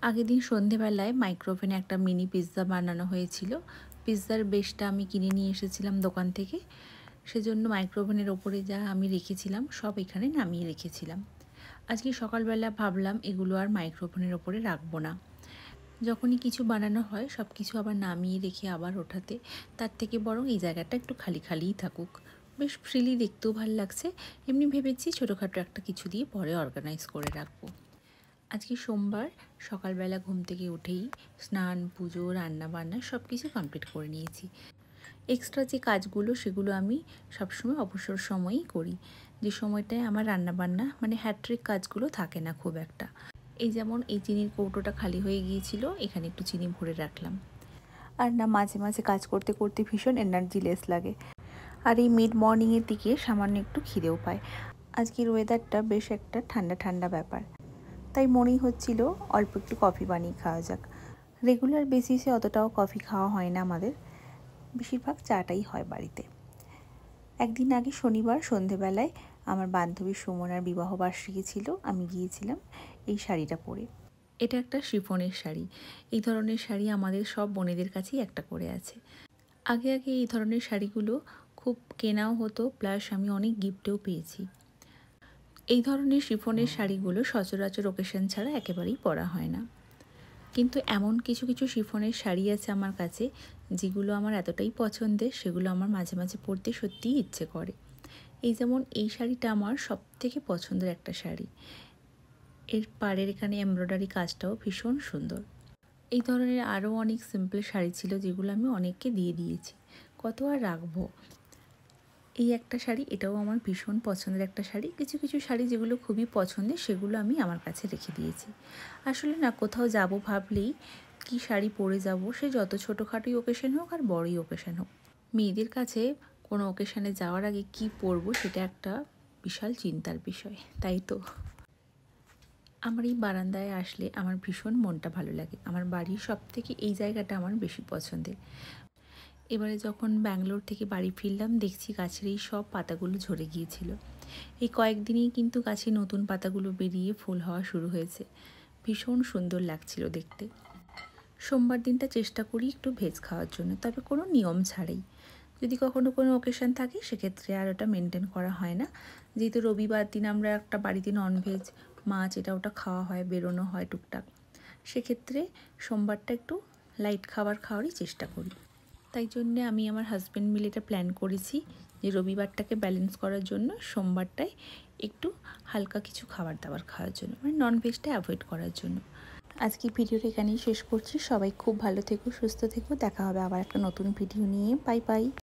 আগের দিন সন্ধেবেলায় মাইক্রোওভেনে একটা মিনি পিৎজা বানানো হয়েছিল। পিৎজার বেসটা আমি কিনে নিয়ে এসেছিলাম দোকান থেকে। সেজন্য মাইক্রোওভেনের ওপরে যা আমি রেখেছিলাম সব এখানে নামিয়ে রেখেছিলাম। আজকে সকালবেলা ভাবলাম এগুলো আর মাইক্রোওভেনের ওপরে রাখবো না। যখনই কিছু বানানো হয় সব কিছু আবার নামিয়ে রেখে আবার ওঠাতে, তার থেকে বরং এই জায়গাটা একটু খালি খালিই থাকুক। বেশ ফ্রিলি দেখতেও ভাল লাগছে। এমনি ভেবেছি ছোটোখাটো একটা কিছু দিয়ে পরে অর্গানাইজ করে রাখবো। আজকে সোমবার, সকালবেলা ঘুম থেকে উঠেই স্নান, পুজো, রান্নাবান্না সব কিছু কমপ্লিট করে নিয়েছি। এক্সট্রা যে কাজগুলো সেগুলো আমি সবসময় অবসর সময়ই করি, যে সময়টায় আমার রান্নাবান্না মানে হ্যাট্রিক কাজগুলো থাকে না খুব একটা। এই যেমন এই চিনির কৌটোটা খালি হয়ে গিয়েছিল, এখানে একটু চিনি ভরে রাখলাম। আর না, মাঝে মাঝে কাজ করতে করতে ভীষণ এনার্জি লেস লাগে, আর এই মিড মর্নিংয়ের দিকে সামান্য একটু খিদেও পায়। আজকের ওয়েদারটা বেশ একটা ঠান্ডা ঠান্ডা ব্যাপার, তাই মনেই হচ্ছিল অল্প একটু কফি বানিয়ে খাওয়া যাক। রেগুলার বেসিসে অতটাও কফি খাওয়া হয় না আমাদের, বেশিরভাগ চাটাই হয় বাড়িতে। একদিন আগে শনিবার সন্ধেবেলায় আমার বান্ধবী সুমনার বিবাহবার্ষিকী ছিল, আমি গিয়েছিলাম এই শাড়িটা পরে। এটা একটা শিফনের শাড়ি। এই ধরনের শাড়ি আমাদের সব বোনেদের কাছেই একটা করে আছে। আগে আগে এই ধরনের শাড়িগুলো খুব কেনাও হতো, প্লাস আমি অনেক গিফটেও পেয়েছি। এই ধরনের শিফনের শাড়িগুলো সচরাচর ওকেশন ছাড়া একেবারেই পরা হয় না। কিন্তু এমন কিছু কিছু শিফনের শাড়ি আছে আমার কাছে যেগুলো আমার এতটাই পছন্দের, সেগুলো আমার মাঝে মাঝে পরতে সত্যিই ইচ্ছে করে। এই যেমন এই শাড়িটা আমার সবথেকে পছন্দের একটা শাড়ি। এর পাড়ের এখানে এমব্রয়ডারি কাজটাও ভীষণ সুন্দর। এই ধরনের আরও অনেক সিম্পল শাড়ি ছিল যেগুলো আমি অনেককে দিয়ে দিয়েছি, কত আর রাখবো। এই একটা শাড়ি, এটাও আমার ভীষণ পছন্দের একটা শাড়ি। কিছু কিছু শাড়ি যেগুলো খুবই পছন্দের সেগুলো আমি আমার কাছে রেখে দিয়েছি। আসলে না, কোথাও যাব ভাবলেই কি শাড়ি পরে যাব, সে যত ছোটোখাটোই ওকেশন হোক আর বড়ই ওকেশন হোক, মেয়েদের কাছে কোনো ওকেশানে যাওয়ার আগে কি পরবো সেটা একটা বিশাল চিন্তার বিষয়, তাই তো। আমার এই বারান্দায় আসলে আমার ভীষণ মনটা ভালো লাগে। আমার বাড়ির সব থেকে এই জায়গাটা আমার বেশি পছন্দের। এবারে যখন ব্যাঙ্গালোর থেকে বাড়ি ফিরলাম, দেখছি গাছের এই সব পাতাগুলো ঝরে গিয়েছিল। এই কয়েকদিনেই কিন্তু গাছে নতুন পাতাগুলো বেরিয়ে ফুল হওয়া শুরু হয়েছে। ভীষণ সুন্দর লাগছিল দেখতে। সোমবার দিনটা চেষ্টা করি একটু ভেজ খাওয়ার জন্য, তবে কোনো নিয়ম ছাড়াই। যদি কখনো কোনো ওকেশান থাকে সেক্ষেত্রে আর ওটা মেনটেন করা হয় না। যেহেতু রবিবার দিন আমরা একটা বাড়িতে ননভেজ, মাছ এটা ওটা খাওয়া হয়, বেরোনো হয় টুকটাক, সেক্ষেত্রে সোমবারটা একটু লাইট খাওয়ারই চেষ্টা করি। তাই জন্যে আমি আমার হাজব্যান্ড মিলে এটা প্ল্যান করেছি যে রবিবারটাকে ব্যালেন্স করার জন্য সোমবারটায় একটু হালকা কিছু খাবার দাবার খাওয়ার জন্য, মানে ননভেজটা অ্যাভয়েড করার জন্য। আজকে ভিডিওটা এখানেই শেষ করছি। সবাই খুব ভালো থেকো, সুস্থ থেকো। দেখা হবে আবার একটা নতুন ভিডিও নিয়ে। Bye bye.